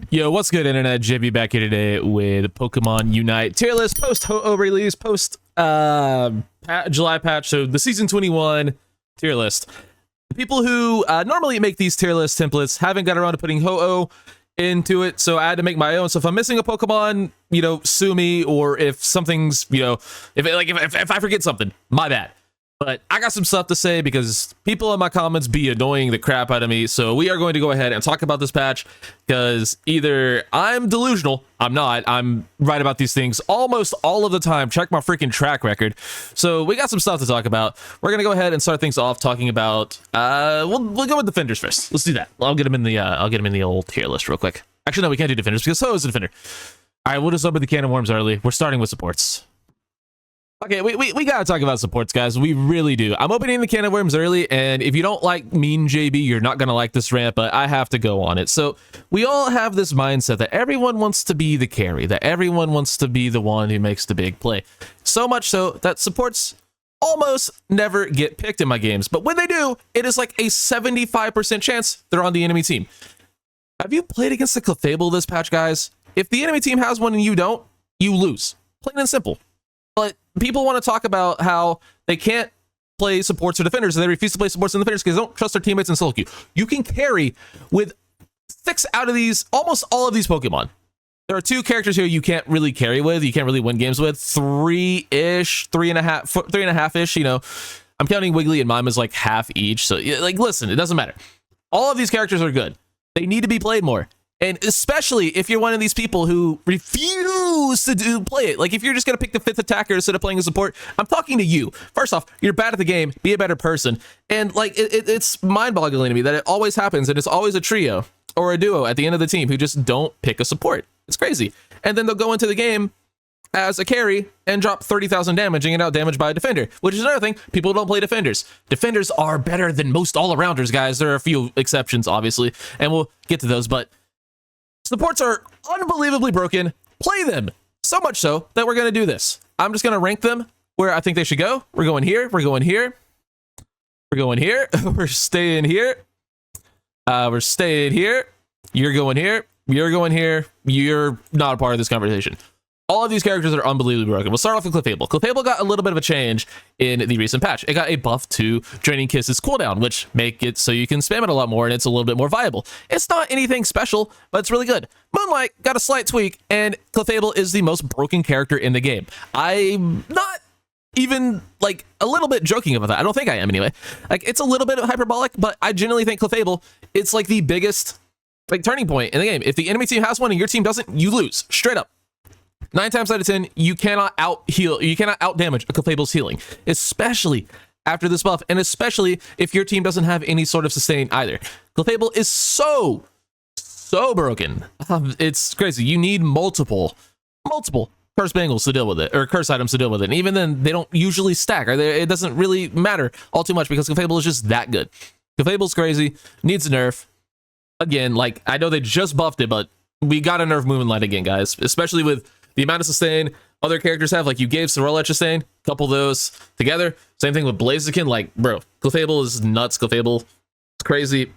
Yo, what's good, internet? JB back here today with Pokemon Unite tier list post Ho-Oh release, post July patch. So the season 21 tier list. The people who normally make these tier list templates haven't got around to putting Ho-Oh into it, so I had to make my own. So if I'm missing a Pokemon, sue me, or if something's, if I forget something, my bad. But I got some stuff to say because people in my comments be annoying the crap out of me. So we are going to go ahead and talk about this patch because either I'm delusional, I'm not, I'm right about these things almost all of the time. Check my freaking track record. So we got some stuff to talk about. We're going to go ahead and start things off talking about, we'll go with defenders first. Let's do that. I'll get him in the old tier list real quick. Actually, no, we can't do defenders because Ho is a defender. All right, we'll just open the can of worms early. We're starting with supports. Okay, we gotta talk about supports, guys. We really do. I'm opening the can of worms early, and if you don't like mean JB, you're not gonna like this rant, but I have to go on it. So we all have this mindset that everyone wants to be the carry, that everyone wants to be the one who makes the big play. So much so that supports almost never get picked in my games, but when they do, it is like a 75% chance they're on the enemy team. Have you played against the clefable this patch, guys? If the enemy team has one and you don't, you lose. Plain and simple. But people want to talk about how they can't play supports or defenders, and they refuse to play supports and defenders because they don't trust their teammates in solo queue. You can carry with 6 out of these, almost all of these Pokemon. There are 2 characters here you can't really carry with, you can't really win games with. 3-ish, 3.5-ish, I'm counting Wiggly and Mime as like half each. So, like, listen, it doesn't matter. All of these characters are good. They need to be played more. And especially if you're one of these people who refuse to play it. Like, if you're just going to pick the 5th attacker instead of playing a support, I'm talking to you. First off, you're bad at the game. Be a better person. And, like, it's mind-boggling to me that it always happens, and it's always a trio or a duo at the end of the team who just don't pick a support. It's crazy. And then they'll go into the game as a carry and drop 30,000 damage and get out damaged by a defender, which is another thing. People don't play defenders. Defenders are better than most all-arounders, guys. There are a few exceptions, obviously, and we'll get to those, but supports are unbelievably broken. Play them. So much so that we're going to do this. I'm just going to rank them where I think they should go. We're going here. We're going here. We're going here. We're staying here. We're staying here. You're going here. You're going here. You're not a part of this conversation. All of these characters are unbelievably broken. We'll start off with Clefable. Clefable got a little bit of a change in the recent patch. It got a buff to Draining Kiss's cooldown, which make it so you can spam it a lot more and it's a little bit more viable. It's not anything special, but it's really good. Moonlight got a slight tweak, and Clefable is the most broken character in the game. I'm not even like a little bit joking about that. I don't think I am anyway. Like, it's a little bit hyperbolic, but I genuinely think Clefable, it's like the biggest turning point in the game. If the enemy team has one and your team doesn't, you lose straight up. 9 times out of 10, you cannot out-heal, you cannot out-damage a Clefable's healing, especially after this buff, and especially if your team doesn't have any sort of sustain either. Clefable is so broken. It's crazy. You need multiple curse bangles to deal with it, or curse items to deal with it, and even then, they don't usually stack, or it doesn't really matter all too much because Clefable is just that good. Clefable's crazy, needs a nerf. Again, like, I know they just buffed it, but we gotta nerf Moonlight again, guys, especially with the amount of sustain other characters have. Like, you gave ceruledge sustain, couple those together. Same thing with Blaziken. Like, bro, Clefable is nuts. Clefable is crazy.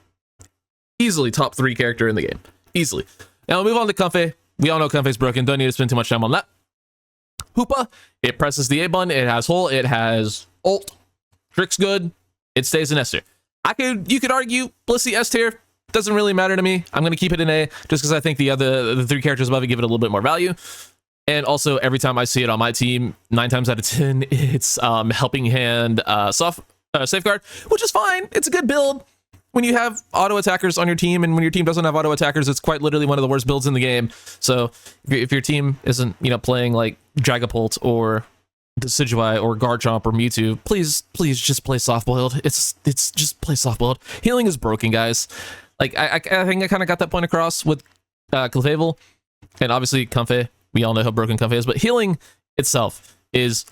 Easily top 3 character in the game. Easily. Now we'll move on to Comfey. We all know Comfey's broken. Don't need to spend too much time on that. Hoopa, it presses the A button. It has Hole. It has Ult. Trick's good. It stays in S tier. You could argue Blissey S tier. Doesn't really matter to me. I'm going to keep it in A just because I think the 3 characters above it give it a little bit more value. And also, every time I see it on my team, 9 times out of 10, it's Helping Hand Safeguard, which is fine. It's a good build when you have auto attackers on your team, and when your team doesn't have auto attackers, it's quite literally one of the worst builds in the game. So if your team isn't, playing like Dragapult or Decidueye or Garchomp or Mewtwo, please just play soft boiled. It's just play soft boiled. Healing is broken, guys. Like, I think I kind of got that point across with Clefable, and obviously Comfey. We all know how broken Comfey is, but healing itself is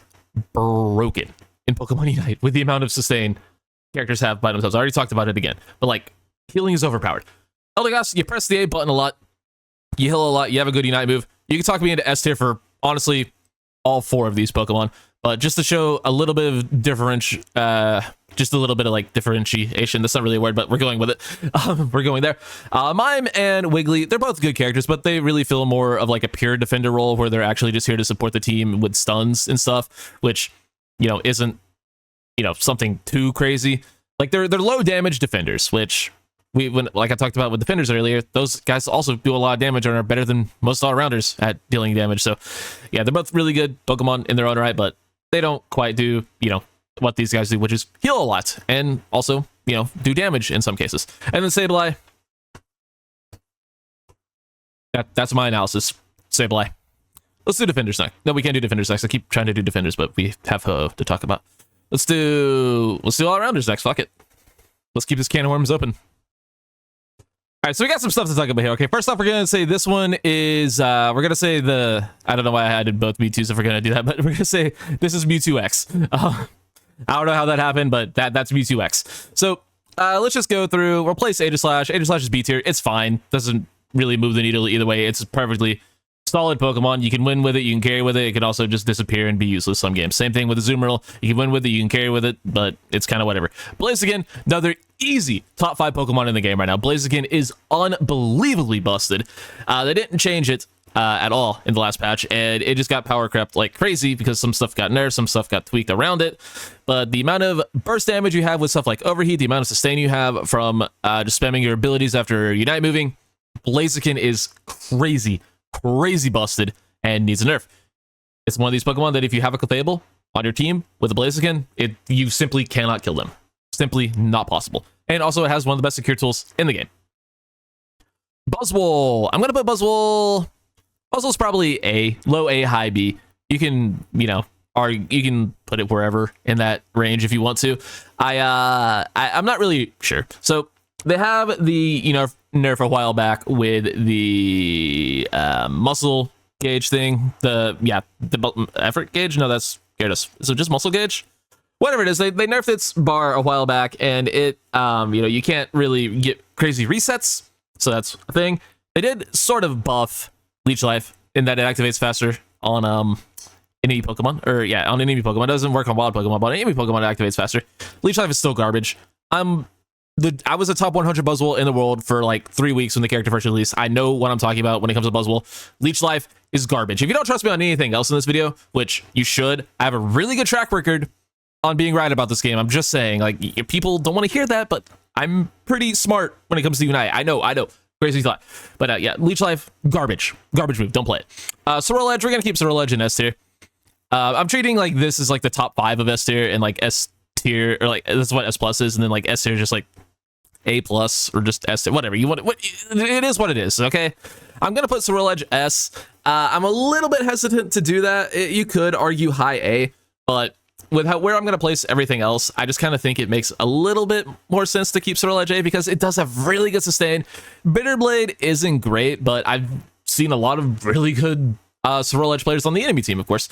broken in Pokemon Unite with the amount of sustain characters have by themselves. I already talked about it again, but like, healing is overpowered. Eldegoss, you press the A button a lot, you heal a lot, you have a good Unite move. You can talk me into S tier for, honestly, all 4 of these Pokemon, but just to show a little bit of just a little bit of like differentiation. That's not really a word, but we're going with it. We're going there. Mime and Wiggly, they're both good characters, but they really feel more of like a pure defender role where they're actually just here to support the team with stuns and stuff, which, you know, isn't, you know, something too crazy. Like they're low damage defenders, which like I talked about with defenders earlier, those guys also do a lot of damage and are better than most all-rounders at dealing damage. So yeah, they're both really good Pokemon in their own right, but they don't quite do, you know, what these guys do, which is heal a lot and also, you know, do damage in some cases. And then Sableye, that's my analysis. Sableye. Let's do defenders next. No, we can't do defenders next. I keep trying to do defenders, but we have Ho to talk about. Let's do all-rounders next. Fuck it. Let's keep this can of worms open. All right, so we got some stuff to talk about here. Okay, first off, we're going to say this one is, we're going to say I don't know why I did both Mewtwo's if we're going to do that, but we're going to say this is Mewtwo X. I don't know how that happened, but that's Mewtwo X. So let's just go through, replace Aegislash. Aegislash is B tier. It's fine. Doesn't really move the needle either way. It's perfectly solid Pokemon. You can win with it. You can carry with it. It can also just disappear and be useless some games. Same thing with the Azumarill. You can win with it. You can carry with it, but it's kind of whatever. Blaziken, another easy top 5 Pokemon in the game right now. Blaziken is unbelievably busted. They didn't change it at all in the last patch, and it just got power crept like crazy because some stuff got nerfed, some stuff got tweaked around it. But the amount of burst damage you have with stuff like Overheat, the amount of sustain you have from just spamming your abilities after Unite moving, Blaziken is crazy busted and needs a nerf. It's one of these Pokemon that if you have a clefable on your team with a Blaziken, you simply cannot kill them. Simply not possible. And also it has one of the best secure tools in the game. Buzzwole. I'm gonna put Buzzwole's probably A, low A, high B. You can, you know, or you can put it wherever in that range if you want to. I'm not really sure. So they have the, you know, nerf a while back with the muscle gauge thing. The effort gauge. No, that's Gyarados. So just muscle gauge. Whatever it is, they nerfed its bar a while back, and it you know, you can't really get crazy resets. So that's a thing. They did sort of buff Leech Life in that it activates faster on enemy Pokemon, or yeah, on enemy Pokemon. It doesn't work on wild Pokemon, but on enemy Pokemon it activates faster. Leech Life is still garbage. I was a top 100 Buzzwole in the world for like 3 weeks when the character first released. I know what I'm talking about when it comes to Buzzwole. Leech Life is garbage. If you don't trust me on anything else in this video, which you should, I have a really good track record on being right about this game. I'm just saying, like, people don't want to hear that, but I'm pretty smart when it comes to Unite. I know. Crazy thought. But yeah, Leech Life, garbage move. Don't play it. Ceruledge, we're going to keep Ceruledge in S tier. I'm treating like this is like the top 5 of S tier, and like S tier, or like that's what S plus is, and then like S tier is just like A plus or just S tier, whatever you want. It is what it is. Okay, I'm gonna put Ceruledge S. I'm a little bit hesitant to do that. You could argue high A, but with where I'm gonna place everything else, I just kind of think it makes a little bit more sense to keep Ceruledge A because it does have really good sustain. Bitterblade isn't great, but I've seen a lot of really good Ceruledge players on the enemy team, of course.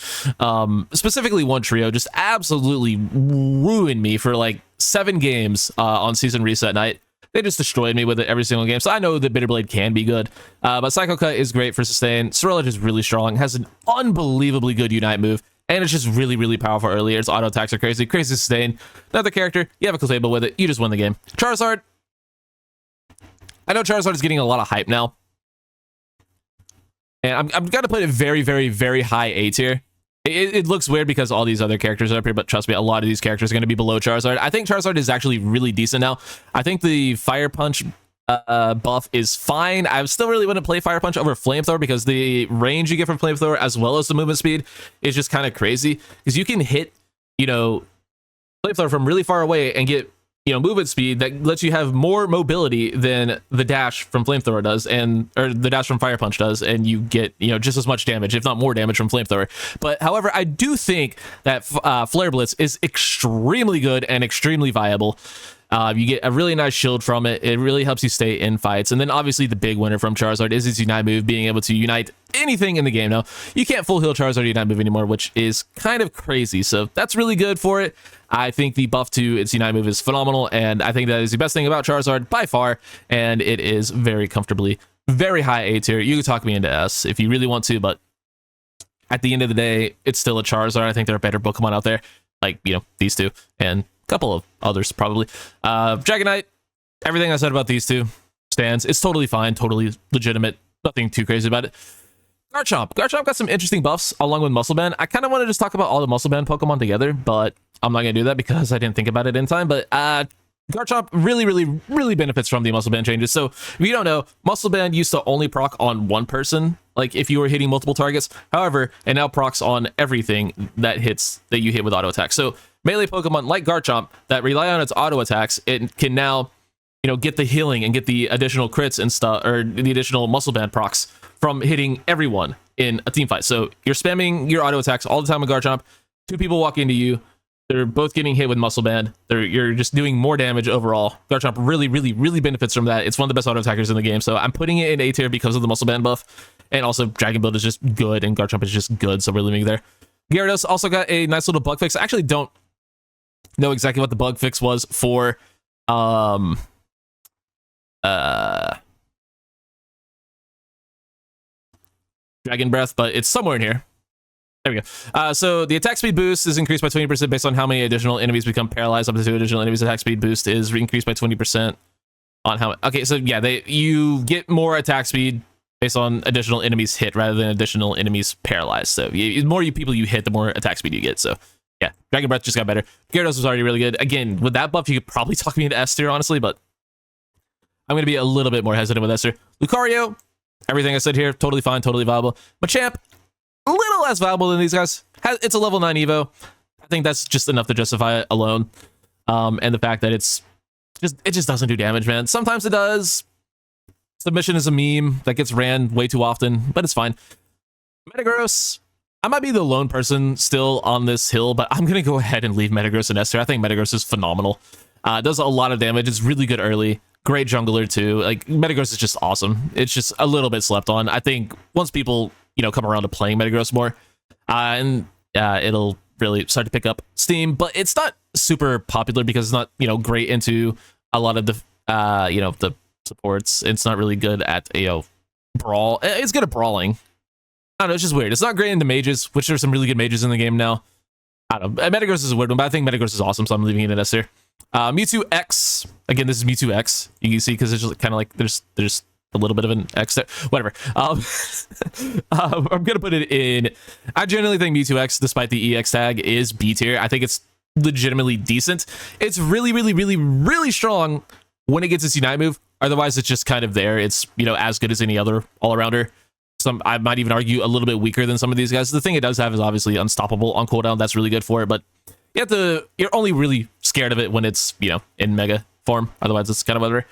Specifically one trio just absolutely ruined me for like 7 games on season reset night. They just destroyed me with it every single game. So I know that Bitterblade can be good, but Psycho Cut is great for sustain. Ceruledge is really strong, has an unbelievably good Unite move, and it's just really powerful earlier. Its auto attacks are crazy sustain. Another character, you have a clefable with it, you just win the game. Charizard. I know Charizard is getting a lot of hype now, and I'm gonna put it very high A tier. It looks weird because all these other characters are up here, but trust me, a lot of these characters are going to be below Charizard. I think Charizard is actually really decent now. I think the Fire Punch buff is fine. I still really wouldn't play Fire Punch over Flamethrower because the range you get from Flamethrower as well as the movement speed is just kind of crazy. Because you can hit, you know, Flamethrower from really far away and get, you know, movement speed that lets you have more mobility than the dash from Flamethrower does, or the dash from Fire Punch does, and you get, you know, just as much damage, if not more damage from Flamethrower. But however, I do think that Flare Blitz is extremely good and extremely viable. You get a really nice shield from it. It really helps you stay in fights. And then obviously the big winner from Charizard is its Unite move, being able to unite anything in the game. Now, you can't full heal Charizard Unite move anymore, which is kind of crazy. So that's really good for it. I think the buff to its Unite move is phenomenal, and I think that is the best thing about Charizard by far, and it is very comfortably very high A tier. You can talk me into S if you really want to, but at the end of the day, it's still a Charizard. I think there are better Pokemon out there, like, you know, these two, and couple of others probably. Dragonite, everything I said about these two stands. It's totally fine, totally legitimate, nothing too crazy about it. Garchomp got some interesting buffs along with Muscle Band. I kind of want to just talk about all the Muscle Band Pokemon together, but I'm not going to do that because I didn't think about it in time. But Garchomp really benefits from the Muscle Band changes. So if you don't know, Muscle Band used to only proc on one person, like if you were hitting multiple targets. However, it now procs on everything that you hit with auto attack. So melee Pokemon like Garchomp that rely on its auto attacks, it can now, you know, get the healing and get the additional crits and stuff, or the additional Muscle Band procs from hitting everyone in a team fight. So you're spamming your auto attacks all the time with Garchomp. Two people walk into you. They're both getting hit with Muscle Band. You're just doing more damage overall. Garchomp really benefits from that. It's one of the best auto attackers in the game. So I'm putting it in A tier because of the Muscle Band buff. And also Dragon Build is just good and Garchomp is just good. So we're leaving it there. Gyarados also got a nice little bug fix. I actually don't know exactly what the bug fix was for Dragon Breath, but it's somewhere in here. There we go. So the attack speed boost is increased by 20% based on how many additional enemies become paralyzed. Up to 2 additional enemies. Attack speed boost is increased by 20% on how. Okay, so yeah, you get more attack speed based on additional enemies hit rather than additional enemies paralyzed. So the more people you hit, the more attack speed you get. So yeah, Dragon Breath just got better. Gyarados was already really good. Again, with that buff, you could probably talk me into S tier, honestly, but I'm going to be a little bit more hesitant with S tier. Lucario, everything I said here, totally fine, totally viable. Machamp, a little less valuable than these guys. It's a level 9 Evo. I think that's just enough to justify it alone. And the fact that it just doesn't do damage, man. Sometimes it does. Submission is a meme that gets ran way too often, but it's fine. Metagross, I might be the lone person still on this hill, but I'm going to go ahead and leave Metagross in S tier. I think Metagross is phenomenal. It does a lot of damage. It's really good early. Great jungler too. Like Metagross is just awesome. It's just a little bit slept on. I think once people, you know, come around to playing Metagross more, it'll really start to pick up steam. But it's not super popular because it's not, you know, great into a lot of the the supports. It's not really good at brawl. It's good at brawling. I don't know. It's just weird. It's not great into mages, which there's some really good mages in the game now. I don't know. Metagross is a weird one, but I think Metagross is awesome, so I'm leaving it in S tier. Mewtwo X. Again, this is Mewtwo X. You can see because it's just kind of like there's a little bit of an X there. Whatever. I'm gonna put it in. I generally think Mewtwo X, despite the EX tag, is B tier. I think it's legitimately decent. It's really strong when it gets its Unite move. Otherwise, it's just kind of there. It's, you know, as good as any other all-arounder. I might even argue a little bit weaker than some of these guys. The thing it does have is obviously unstoppable on cooldown. That's really good for it, but you're only really scared of it when it's, you know, in mega form. Otherwise, it's kind of whatever.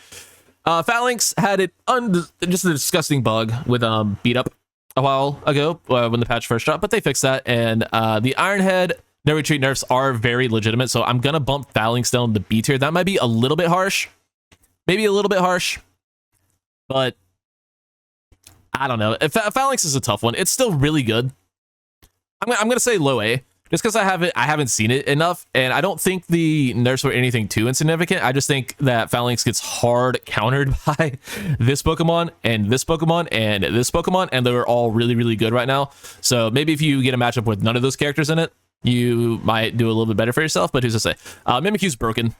Phalanx had just a disgusting bug with beat up a while ago when the patch first dropped, but they fixed that. And the Iron Head no retreat nerfs are very legitimate, so I'm gonna bump Phalanx down to B tier. That might be a little bit harsh, but I don't know. Phalanx is a tough one. It's still really good. I'm gonna say low A. Just because I haven't seen it enough, and I don't think the nerfs were anything too insignificant. I just think that Phalanx gets hard countered by this Pokemon and this Pokemon and this Pokemon, and they're all really good right now. So maybe if you get a matchup with none of those characters in it, you might do a little bit better for yourself, but who's to say? Mimikyu's broken.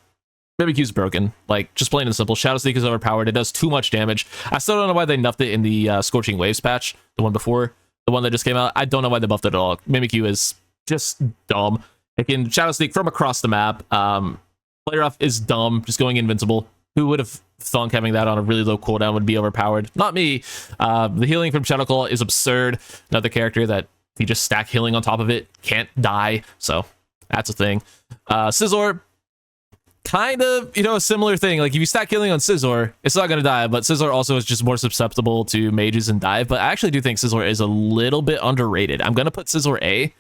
Like, just plain and simple. Shadow Sneak is overpowered. It does too much damage. I still don't know why they nuffed it in the Scorching Waves patch, the one before, the one that just came out. I don't know why they buffed it at all. Mimikyu is just dumb. It can Shadow Sneak from across the map. Play Rough is dumb, just going invincible. Who would have thunk having that on a really low cooldown would be overpowered? Not me. The healing from Shadow Claw is absurd. Another character that if you just stack healing on top of it, can't die. So that's a thing. Scizor, kind of, you know, a similar thing. Like if you stack healing on Scizor, it's not going to die, but Scizor also is just more susceptible to mages and dive. But I actually do think Scizor is a little bit underrated. I'm going to put Scizor A.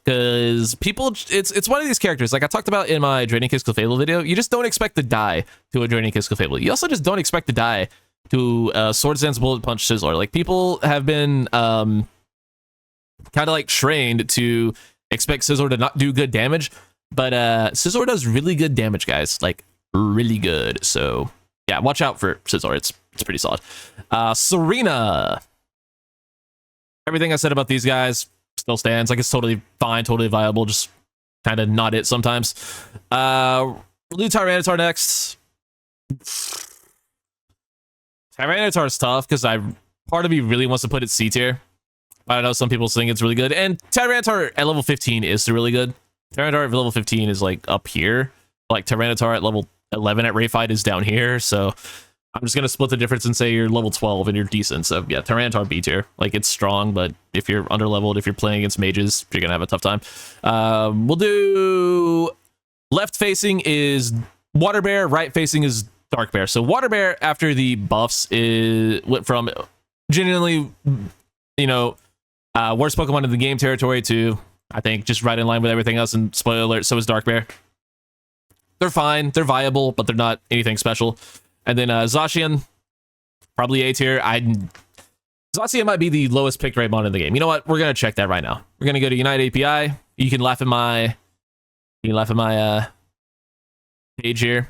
Because people, it's one of these characters, like I talked about in my Draining Kiss Clefable video, you just don't expect to die to a Draining Kiss Clefable. You also just don't expect to die to Swords Dance Bullet Punch Scizor. Like people have been kind of like trained to expect Scizor to not do good damage, but Scizor does really good damage, guys. Like really good. So yeah, watch out for Scizor. It's pretty solid. Serena. Everything I said about these guys still stands. Like it's totally fine, totally viable. Just kind of not it sometimes. We'll do Tyranitar next. Tyranitar's tough because part of me really wants to put it C tier. I know some people think it's really good, and Tyranitar at level 15 is really good. Tyranitar at level 15 is like up here. Like Tyranitar at level 11 at Rayfight is down here. So I'm just gonna split the difference and say you're level 12 and you're decent. So yeah, Tyranitar B tier. Like it's strong, but if you're under leveled, if you're playing against mages, you're gonna have a tough time. We'll do left facing is Water Bear, right facing is Dark Bear. So Water Bear after the buffs went from genuinely, you know, worst Pokemon in the game territory to, I think, just right in line with everything else. And spoiler alert, so is Dark Bear. They're fine, they're viable, but they're not anything special. And then Zacian, probably A tier. Zacian might be the lowest pick rate mon in the game. You know what? We're gonna check that right now. We're gonna go to Unite API. You can laugh at my page here.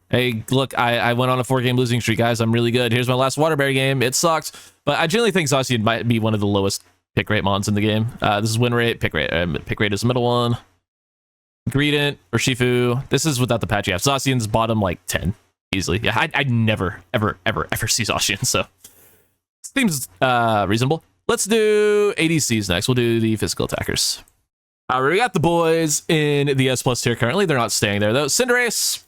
Hey, look, I went on a 4-game losing streak, guys. I'm really good. Here's my last Water Bear game. It sucked, but I genuinely think Zacian might be one of the lowest pick rate mons in the game. This is win rate, pick rate. Pick rate is the middle one. Greedent or Shifu. This is without the patch. Yeah, Zacian's bottom like 10 easily. Yeah, I'd never, ever see Zacian, so seems reasonable. Let's do ADCs next. We'll do the physical attackers. We got the boys in the S+ tier currently. They're not staying there though. Cinderace.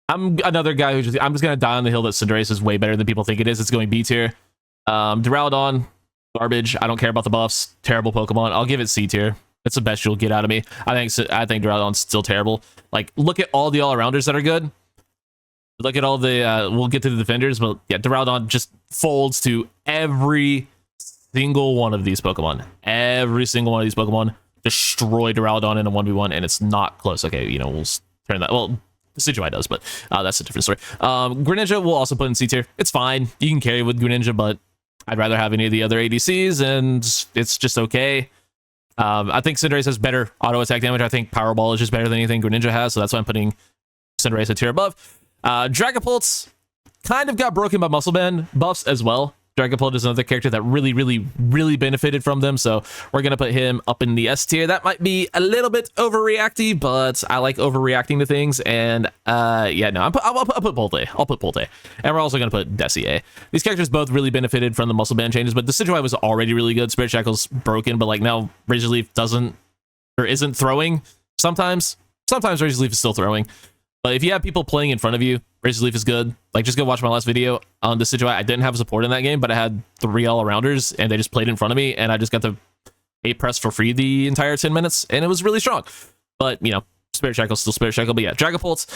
I'm another guy I'm just gonna die on the hill that Cinderace is way better than people think it is. It's going B tier. Duraludon, garbage. I don't care about the buffs. Terrible Pokemon. I'll give it C tier. It's the best you'll get out of me. I think Duraludon's still terrible. Like, look at all the all-arounders that are good. Look at all the we'll get to the defenders, but yeah, Duraludon just folds to every single one of these Pokemon. Every single one of these Pokemon destroy Duraludon in a 1v1, and it's not close. Okay, you know, we'll turn that. Well, Decidueye does, but that's a different story. Greninja we'll also put in C tier. It's fine. You can carry with Greninja, but I'd rather have any of the other ADCs, and it's just okay. I think Cinderace has better auto attack damage. I think Powerball is just better than anything Greninja has, so that's why I'm putting Cinderace a tier above. Dragapult kind of got broken by Muscle Band buffs as well. Dragapult is another character that really benefited from them, so we're gonna put him up in the S tier. That might be a little bit overreacty, but I like overreacting to things, and yeah, no, I'll put Polte. I'll put Polte, and we're also gonna put Desi A. These characters both really benefited from the Muscle Band changes, but the Decidueye was already really good. Spirit Shackle's broken, but like now Razor Leaf isn't throwing. Sometimes Razor Leaf is still throwing. But if you have people playing in front of you, Razor Leaf is good. Like, just go watch my last video on the Decidueye. I didn't have support in that game, but I had 3 all-arounders, and they just played in front of me, and I just got the 8 press for free the entire 10 minutes, and it was really strong. But, you know, Spirit Shackle's still Spirit Shackle. But yeah, Dragapult,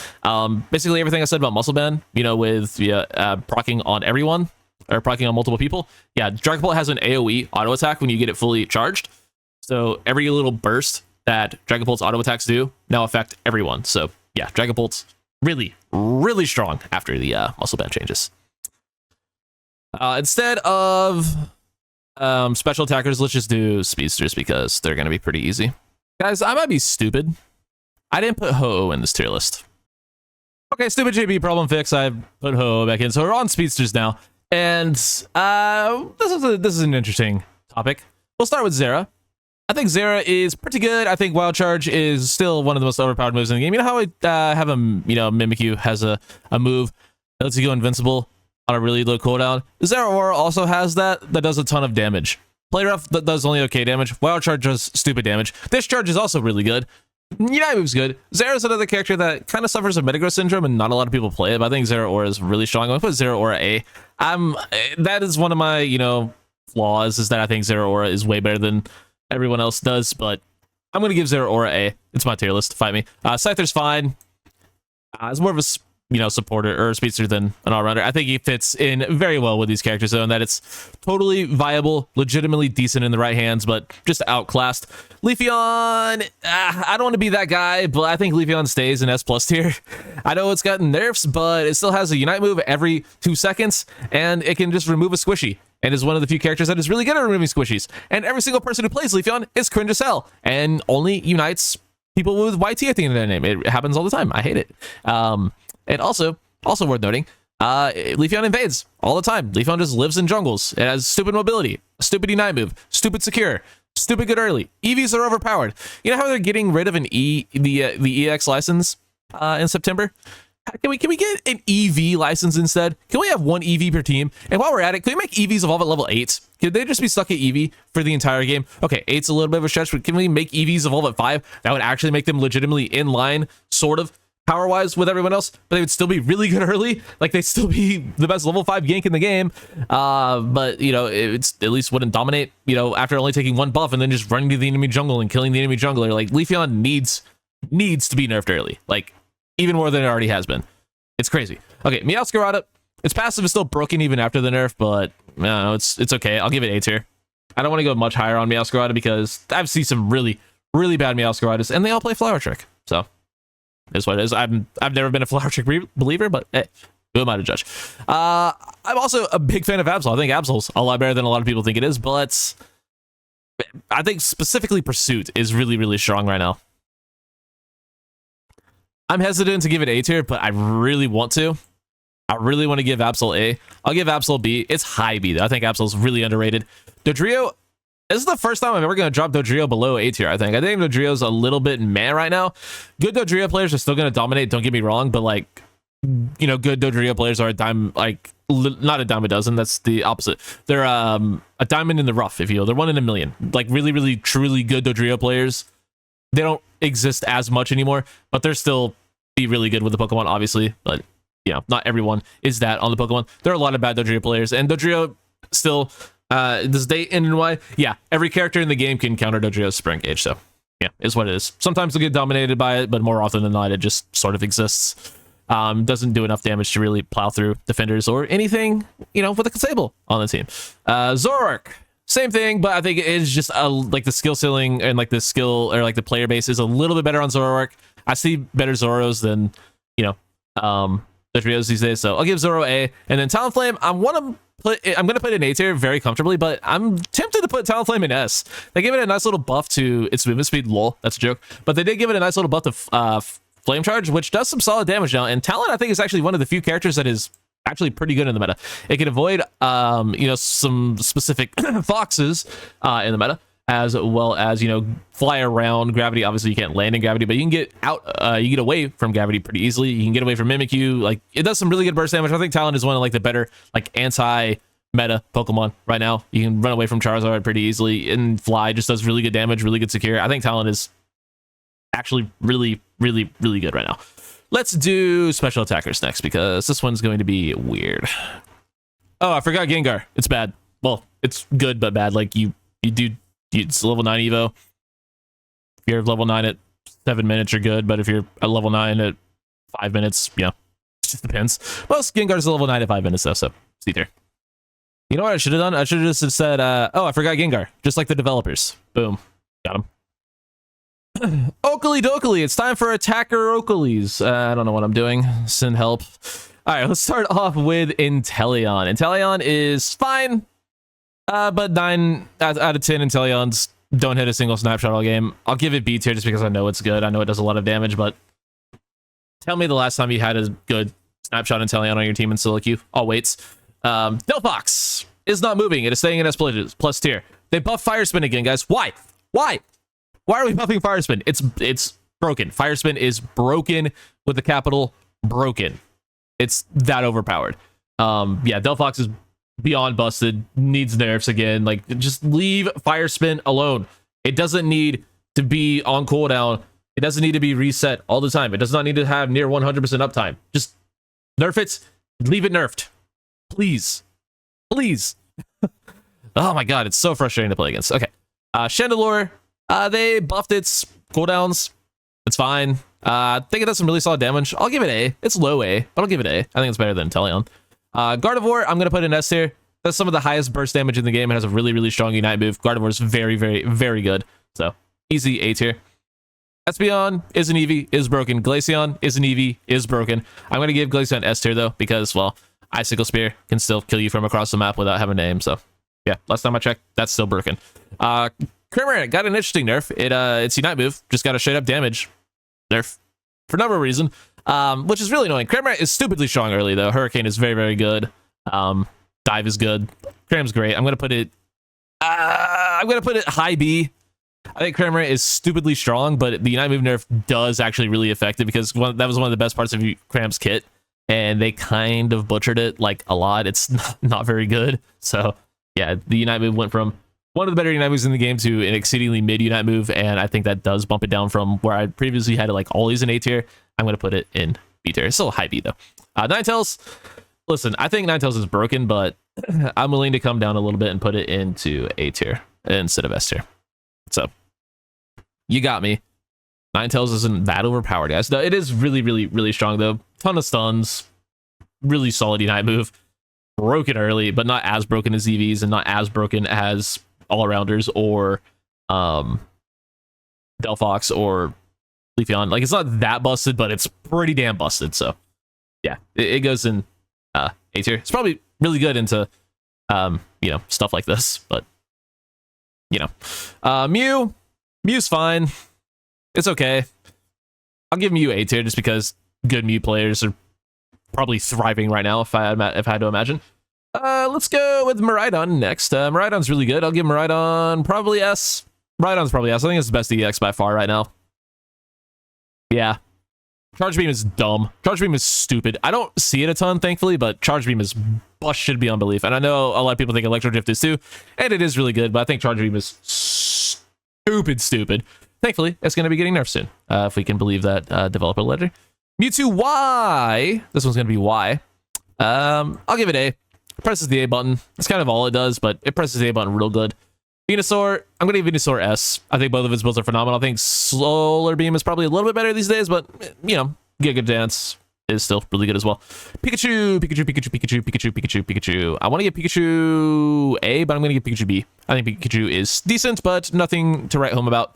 basically everything I said about Muscle Band, you know, with proccing on everyone, or proccing on multiple people. Yeah, Dragapult has an AoE auto attack when you get it fully charged. So every little burst that Dragapult's auto attacks do now affect everyone. So yeah, Dragapult's really strong after the Muscle Band changes. Instead of special attackers, let's just do speedsters because they're going to be pretty easy. Guys, I might be stupid. I didn't put Ho-Oh in this tier list. Okay, stupid JB, problem fix. I put Ho-Oh back in. So we're on speedsters now. And this is an interesting topic. We'll start with Zera. I think Zera is pretty good. I think Wild Charge is still one of the most overpowered moves in the game. You know how I have Mimikyu has a move that lets you go invincible on a really low cooldown? Zera Aura also has that does a ton of damage. Play Rough that does only okay damage. Wild Charge does stupid damage. Discharge is also really good. Unite move's good. Zera's another character that kind of suffers of Metagross syndrome, and not a lot of people play it, but I think Zera Aura is really strong. I'm gonna put Zera Aura A. That is one of my, flaws, is that I think Zera Aura is way better than everyone else does, but I'm gonna give Zera Aura A. It's my tier list. Fight me. Scyther's fine. It's more of a supporter or a speedster than an all-rounder. I think he fits in very well with these characters, though, and that it's totally viable, legitimately decent in the right hands, but just outclassed. Leafeon, I don't want to be that guy, but I think Leafeon stays in S+ tier. I know it's gotten nerfs, but it still has a Unite move every 2 seconds, and it can just remove a squishy, and is one of the few characters that is really good at removing squishies. And every single person who plays Leafeon is cringe as hell, and only unites people with YT at the end of their name. It happens all the time. I hate it. And also worth noting, Leafeon invades all the time. Leafeon just lives in jungles. It has stupid mobility, a stupid Unite move, stupid secure. Stupid good early. EVs are overpowered. You know how they're getting rid of the EX license in September? Can we get an EV license instead? Can we have one EV per team? And while we're at it, can we make EVs evolve at level 8? Could they just be stuck at EV for the entire game? Okay, 8's a little bit of a stretch, but can we make EVs evolve at 5? That would actually make them legitimately in line, sort of, power-wise with everyone else, but they would still be really good early. Like, they'd still be the best level 5 gank in the game. But, you know, it's at least wouldn't dominate, you know, after only taking one buff and then just running to the enemy jungle and killing the enemy jungler. Like, Leafeon needs to be nerfed early. Like, even more than it already has been. It's crazy. Okay, Meowscarada. Its passive is still broken even after the nerf, but no, it's okay. I'll give it A tier. I don't want to go much higher on Meowscarada because I've seen some really, really bad Meowscaradas, and they all play Flower Trick. So, that's what it is. I've never been a Flower Trick believer, but hey, who am I to judge? I'm also a big fan of Absol. I think Absol's a lot better than a lot of people think it is, but I think specifically Pursuit is really, really strong right now. I'm hesitant to give it A tier, but I really want to. I really want to give Absol A. I'll give Absol B. It's high B, though. I think Absol's really underrated. Dodrio, this is the first time I'm ever going to drop Dodrio below A tier, I think. I think Dodrio's a little bit meh right now. Good Dodrio players are still going to dominate, don't get me wrong, but, like, you know, good Dodrio players are a dime, like, not a dime a dozen. That's the opposite. They're a diamond in the rough, if you will. They're 1 in a million. Like, really, really, truly good Dodrio players. They don't exist as much anymore, but they're still be really good with the Pokemon, obviously. But, you know, not everyone is that on the Pokemon. There are a lot of bad Dodrio players, and Dodrio still, does they end in Y? Yeah, every character in the game can counter Dodrio's Sprint Gauge, so yeah, it's what it is. Sometimes they'll get dominated by it, but more often than not, it just sort of exists. Doesn't do enough damage to really plow through defenders or anything, you know, with a Clefable on the team. Zoroark. Same thing, but I think it is just like the skill ceiling and like the skill or like the player base is a little bit better on Zoroark. I see better Zoros than, you know, Dodrios these days, so I'll give Zoro A. And then Talonflame, I'm gonna put in A tier very comfortably, but I'm tempted to put Talonflame in S. They gave it a nice little buff to its movement speed. Lol, that's a joke, but they did give it a nice little buff to Flame Charge, which does some solid damage now. And Talon, I think, is actually one of the few characters that is actually pretty good in the meta. It can avoid, you know, some specific foxes in the meta, as well as, you know, fly around gravity. Obviously, you can't land in gravity, but you can get out, you get away from gravity pretty easily. You can get away from Mimikyu. Like, it does some really good burst damage. I think Talon is one of like the better like anti-meta Pokemon right now. You can run away from Charizard pretty easily, and fly just does really good damage, really good secure. I think Talon is actually really, really, really good right now. Let's do special attackers next, because this one's going to be weird. Oh, I forgot Gengar. It's bad. Well, it's good, but bad. Like, it's level 9 Evo. If you're level 9 at 7 minutes, you're good, but if you're at level 9 at 5 minutes, yeah, it just depends. Most Gengar's level 9 at 5 minutes, though, so see there. You know what I should have done? I should have just said, oh, I forgot Gengar. Just like the developers. Boom. Got him. Oakley Dokley, it's time for Attacker Oakleys. I don't know what I'm doing. Send help. All right, let's start off with Inteleon. Inteleon is fine, but 9 out of 10 Inteleons don't hit a single snapshot all game. I'll give it B tier just because I know it's good. I know it does a lot of damage, but tell me the last time you had a good snapshot Inteleon on your team in Solo Queue. I'll wait. Delphox is not moving. It is staying in S plus tier. They buff Fire Spin again, guys. Why? Why? Why are we buffing Fire Spin? It's broken. Fire Spin is broken with the capital broken. It's that overpowered. Yeah, Delphox is beyond busted. Needs nerfs again. Like, just leave Fire Spin alone. It doesn't need to be on cooldown. It doesn't need to be reset all the time. It does not need to have near 100% uptime. Just nerf it. Leave it nerfed. Please. Please. Oh my god, it's so frustrating to play against. Okay. Chandelure. They buffed its cooldowns. It's fine. I think it does some really solid damage. I'll give it A. It's low A, but I'll give it A. I think it's better than Inteleon. Gardevoir, I'm going to put in S tier. That's some of the highest burst damage in the game. It has a really, really strong Unite move. Gardevoir is very, very, very good. So, easy A tier. Espeon is an EV, is broken. Glaceon is an EV, is broken. I'm going to give Glaceon S tier, though, because, well, Icicle Spear can still kill you from across the map without having a name. So, yeah, last time I checked, that's still broken. Crimmer got an interesting nerf. Its Unite move just got a straight up damage nerf for no reason, which is really annoying. Crimmer is stupidly strong early, though. Hurricane is very, very good. Dive is good. Cram's great. I'm gonna I'm going to put it high B. I think Cramorant is stupidly strong, but the Unite Move nerf does actually really affect it because that was one of the best parts of Cram's kit, and they kind of butchered it like a lot. It's not very good. So yeah, the Unite Move went from one of the better Unite moves in the game to an exceedingly mid Unite move, and I think that does bump it down from where I previously had it like always in A tier. I'm going to put it in B tier. It's still high B though. Ninetales, listen, I think Ninetales is broken, but I'm willing to come down a little bit and put it into A tier instead of S tier. So you got me. Ninetales isn't that overpowered, guys. No, it is really, really, really strong though. Ton of stuns, really solid Unite move. Broken early, but not as broken as EVs and not as broken as all-arounders or Delphox or Leafeon. Like, it's not that busted, but it's pretty damn busted. So yeah, it goes in A tier. It's probably really good into you know, stuff like this, but you know, Mew's fine. It's okay. I'll give Mew A tier just because good Mew players are probably thriving right now, if I had to imagine. Let's go with Miraidon next. Miraidon's really good. I'll give Miraidon probably S. Miraidon's probably S. I think it's the best EX by far right now. Yeah. Charge Beam is dumb. Charge Beam is stupid. I don't see it a ton, thankfully, but Charge Beam is busted beyond belief. And I know a lot of people think Electro Drift is too, and it is really good, but I think Charge Beam is stupid. Thankfully, it's going to be getting nerfed soon, if we can believe that developer ledger. Mewtwo Y. This one's going to be Y. I'll give it A. It presses the A button. That's kind of all it does, but it presses the A button real good. Venusaur, I'm going to give Venusaur S. I think both of its builds are phenomenal. I think Solar Beam is probably a little bit better these days, but, you know, Giga Dance is still really good as well. Pikachu. I want to give Pikachu A, but I'm going to give Pikachu B. I think Pikachu is decent, but nothing to write home about.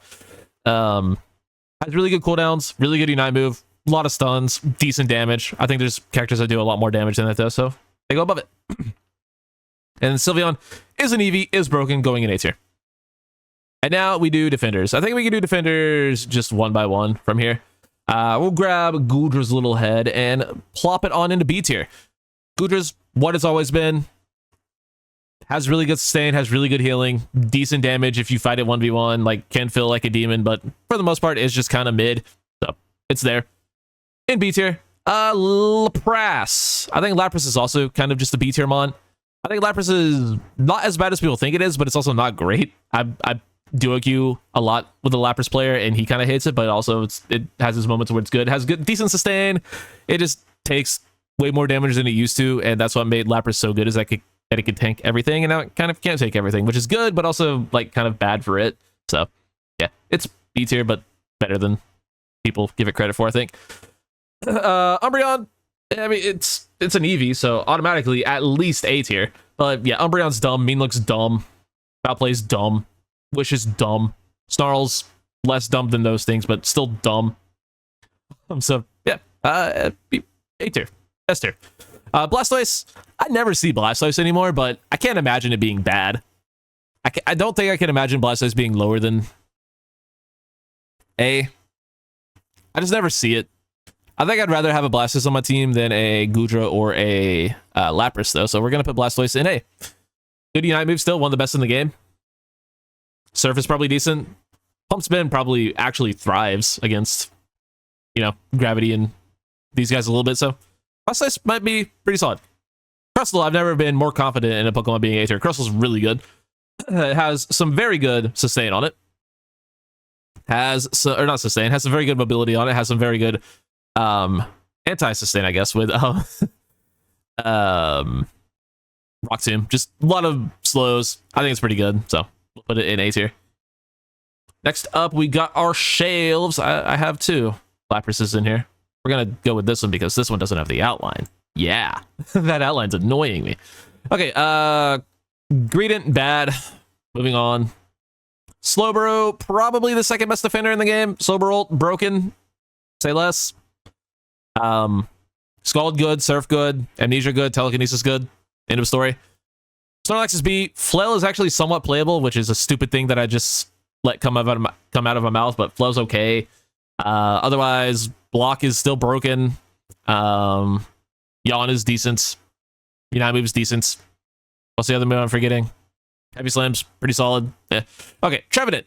Has really good cooldowns, really good Unite move, a lot of stuns, decent damage. I think there's characters that do a lot more damage than that though, so they go above it. And Sylveon is an Eevee, is broken, going in A tier. And now we do defenders. I think we can do defenders just one by one from here. We'll grab Goodra's little head and plop it on into B tier. Goodra's what it's always been. Has really good sustain, has really good healing, decent damage if you fight it 1v1, like can feel like a demon, but for the most part, it's just kind of mid. So it's there. In B tier, Lapras. I think Lapras is also kind of just a B tier mon. I think Lapras is not as bad as people think it is, but it's also not great. I duo queue a lot with the Lapras player, and he kind of hates it, but also it has its moments where it's good. It has good, decent sustain. It just takes way more damage than it used to, and that's what made Lapras so good, is that it could tank everything, and now it kind of can't take everything, which is good, but also like kind of bad for it. So yeah, it's B tier, but better than people give it credit for, I think. Umbreon, I mean, it's an Eevee, so automatically at least A tier. But yeah, Umbreon's dumb, Meanlook's dumb, Foulplay's dumb, Wish is dumb, Snarl's less dumb than those things, but still dumb. So yeah, A tier, S tier. Blastoise, I never see Blastoise anymore, but I can't imagine it being bad. I don't think I can imagine Blastoise being lower than A. I just never see it. I think I'd rather have a Blastoise on my team than a Goodra or a Lapras, though, so we're going to put Blastoise in A. Good Unite move still, one of the best in the game. Surf is probably decent. Pump Spin probably actually thrives against, you know, Gravity and these guys a little bit, so Blastoise might be pretty solid. Crustle, I've never been more confident in a Pokemon being A tier. Crustle's really good. It has some very good sustain on it. Has some very good mobility on it. Has some very good anti-sustain, I guess, with Rock Tomb. Just a lot of slows. I think it's pretty good, so we'll put it in A tier. Next up, we got our shelves. I have two Laprases in here. We're gonna go with this one because this one doesn't have the outline. Yeah, that outline's annoying me. Okay, Greedent, bad. Moving on. Slowbro, probably the second best defender in the game. Slowbro, broken. Say less. Scald good, Surf good, Amnesia good, Telekinesis good. End of story. Snorlax is B. Flail is actually somewhat playable, which is a stupid thing that I just let come out of my mouth, but Flail's okay. Otherwise, Block is still broken. Yawn is decent. Unite move is decent. What's the other move I'm forgetting? Heavy Slam's pretty solid. Yeah. Okay, Trevenant.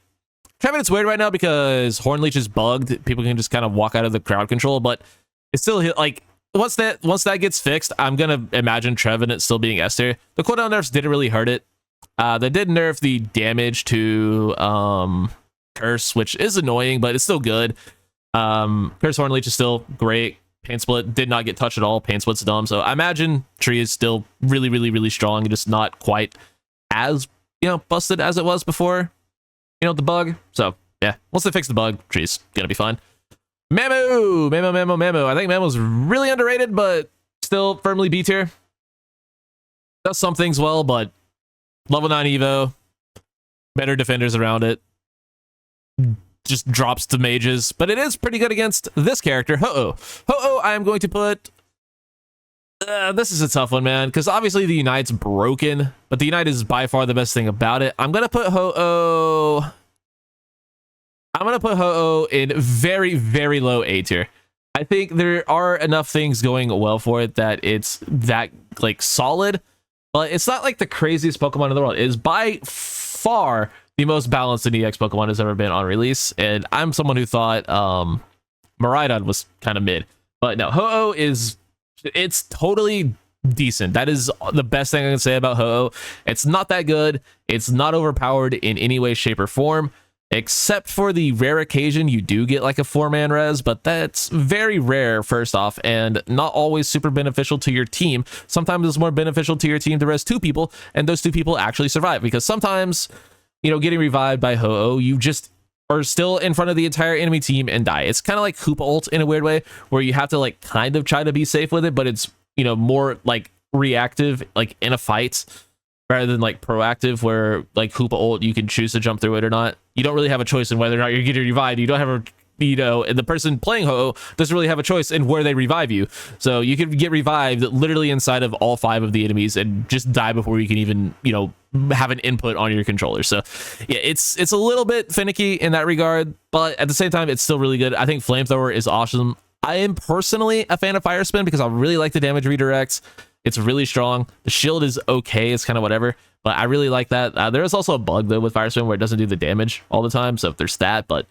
Trevenant's weird right now because Hornleech is bugged. People can just kind of walk out of the crowd control, but it's still like once that gets fixed, I'm gonna imagine Trevenant still being S tier. The cooldown nerfs didn't really hurt it. They did nerf the damage to Curse, which is annoying, but it's still good. Curse Hornleech is still great. Pain Split did not get touched at all. Pain Split's dumb. So I imagine Tree is still really, really, really strong, just not quite as, busted as it was before, the bug. So yeah, once they fix the bug, Tree's gonna be fine. Mamo. I think Mamo's really underrated, but still firmly B tier. Does some things well, but level 9 Evo, better defenders around it. Just drops to mages, but it is pretty good against this character, Ho-Oh. Ho-Oh, I am going to put... this is a tough one, man, because obviously the Unite's broken, but the Unite is by far the best thing about it. I'm going to put Ho-Oh... in very, very low A tier. I think there are enough things going well for it that it's that, solid, but it's not, the craziest Pokemon in the world. It is by far the most balanced an EX Pokemon has ever been on release, and I'm someone who thought Miraidon was kind of mid, but no, Ho-Oh it's totally decent. That is the best thing I can say about Ho-Oh. It's not that good. It's not overpowered in any way, shape, or form, except for the rare occasion you do get a 4-man res, but that's very rare, first off, and not always super beneficial to your team. Sometimes it's more beneficial to your team to res 2 people, and those 2 people actually survive, because sometimes, getting revived by Ho-Oh, you just are still in front of the entire enemy team and die. It's kind of like Hoop ult in a weird way, where you have to kind of try to be safe with it, but it's, more reactive, in a fight, rather than proactive, where Hoop ult, you can choose to jump through it or not. You don't really have a choice in whether or not you're getting revived. You don't have a, and the person playing Ho-Oh doesn't really have a choice in where they revive you. So you can get revived literally inside of all 5 of the enemies and just die before you can even, have an input on your controller. So yeah, it's a little bit finicky in that regard, but at the same time, it's still really good. I think Flamethrower is awesome. I am personally a fan of Fire Spin because I really like the damage redirects. It's really strong. The shield is okay. It's kind of whatever, but I really like that. There is also a bug though with Fire Spin where it doesn't do the damage all the time. So if there's that, but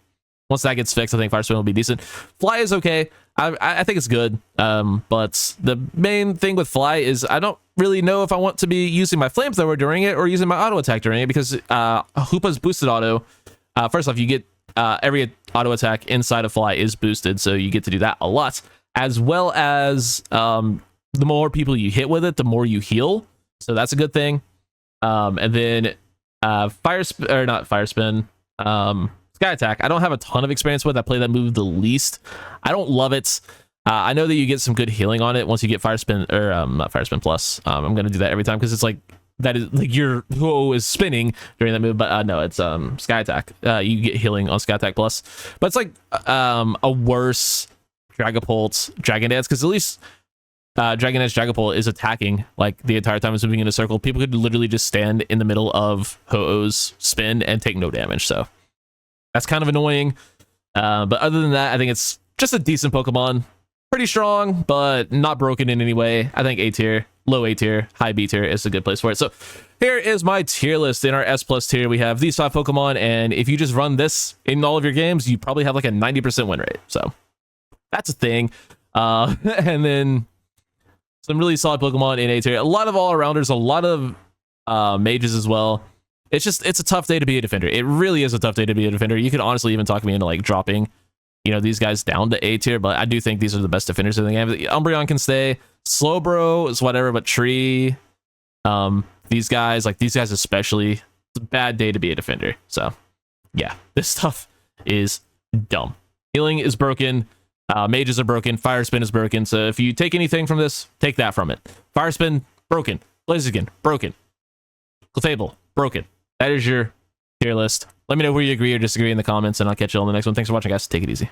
once that gets fixed, I think Fire Spin will be decent. Fly is okay. I think it's good. But the main thing with Fly is I don't really know if I want to be using my Flamethrower during it or using my auto attack during it, because Hoopa's boosted auto. First off, you get every auto attack inside of Fly is boosted, so you get to do that a lot, as well as the more people you hit with it, the more you heal. So that's a good thing. And then Sky Attack, I don't have a ton of experience with. I play that move the least. I don't love it. I know that you get some good healing on it once you get Fire Spin, or not Fire Spin Plus. I'm gonna do that every time because it's that is your Ho is spinning during that move. But no, it's Sky Attack. You get healing on Sky Attack Plus, but it's a worse Dragapult Dragon Dance, because at least Dragon Dance Dragapult is attacking the entire time it's moving in a circle. People could literally just stand in the middle of Ho-Oh's spin and take no damage. So that's kind of annoying. But other than that, I think it's just a decent Pokemon. Pretty strong, but not broken in any way. I think A tier, low A tier, high B tier is a good place for it. So here is my tier list. In our S plus tier, we have these 5 Pokemon, and if you just run this in all of your games, you probably have a 90% win rate. So that's a thing. And then some really solid Pokemon in A tier. A lot of all-arounders, a lot of mages as well. It's a tough day to be a defender. It really is a tough day to be a defender. You could honestly even talk me into dropping these guys down to A tier, but I do think these are the best defenders in the game. Umbreon can stay. Slowbro is whatever, but Tree, these guys especially, it's a bad day to be a defender. So yeah, this stuff is dumb. Healing is broken. Mages are broken. Fire Spin is broken. So if you take anything from this, take that from it. Fire Spin, broken. Blaziken, broken. Clefable, broken. That is your tier list. Let me know where you agree or disagree in the comments, and I'll catch you on the next one. Thanks for watching, guys. Take it easy.